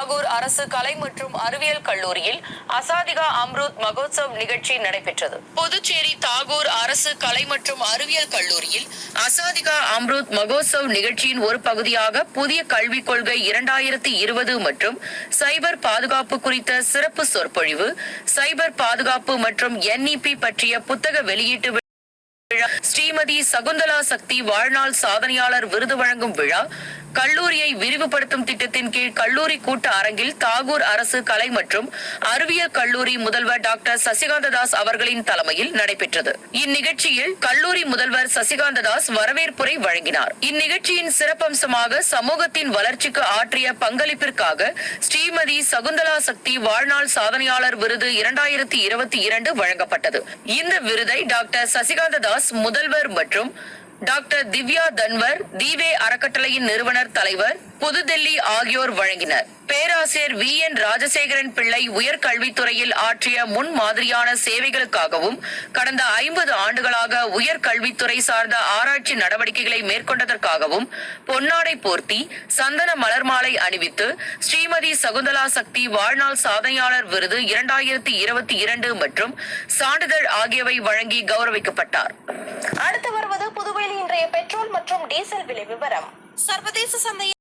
தாகூர் அரசு கலை மற்றும் அறிவியல் கல்லூரியில் அசாதிகா அம்ருத் மகோத்சவ் நிகழ்ச்சி நடைபெற்றது. புதுச்சேரி தாகூர் அரசு கலை மற்றும் அறிவியல் கல்லூரியில் அசாதிகா அம்ருத் மகோத்சவ் நிகழ்ச்சியின் ஒரு பகுதியாக புதிய கல்விக் கொள்கை 2020 மற்றும் சைபர் பாதுகாப்பு குறித்த சிறப்பு சொற்பொழிவு, சைபர் பாதுகாப்பு மற்றும் NEP பற்றிய புத்தக வெளியீட்டு விழா, ஸ்ரீமதி சகுந்தலா சக்தி வாழ்நாள் சாதனையாளர் விருது வழங்கும் விழா, கல்லூரியை விரிவுபடுத்தும் திட்டத்தின் கீழ் கல்லூரி கூட்ட அரங்கில் தாகூர் அரசு கலை மற்றும் அறிவியல் கல்லூரி முதல்வர் டாக்டர் சசிகாந்த தாஸ் அவர்களின் தலைமையில் நடைபெற்றது. இந்நிகழ்ச்சியில் கல்லூரி முதல்வர் சசிகாந்த தாஸ் வரவேற்புரை வழங்கினார். இந்நிகழ்ச்சியின் சிறப்பம்சமாக சமூகத்தின் வளர்ச்சிக்கு ஆற்றிய பங்களிப்பிற்காக ஸ்ரீமதி சகுந்தலா சக்தி வாழ்நாள் சாதனையாளர் விருது 2022 வழங்கப்பட்டது. இந்த விருதை டாக்டர் சசிகாந்த தாஸ் முதல்வர் மற்றும் டாக்டர் திவ்யா தன்வர், தீவே அறக்கட்டளையின் நிறுவனர் தலைவர், புதுடெல்லி ஆகியோர் வழங்கினர். பேராசிரியர் VN ராஜசேகரன் பிள்ளை உயர்கல்வித்துறையில் ஆற்றிய முன் மாதிரியான சேவைகளுக்காகவும் கடந்த 50 ஆண்டுகளாக உயர்கல்வித்துறை சார்ந்த ஆராய்ச்சி நடவடிக்கைகளை மேற்கொண்டதற்காகவும் பொன்னாடை போர்த்தி சந்தன மலர் மாலை அணிவித்து ஸ்ரீமதி சகுந்தலா சக்தி வாழ்நாள் சாதனையாளர் விருது 2022 மற்றும் சான்றிதழ் ஆகியவை வழங்கி கௌரவிக்கப்பட்டார். அடுத்து வருவது புதுவையில் இன்றைய பெட்ரோல் மற்றும் டீசல் விலை விவரம். சர்வதேச சந்தையில்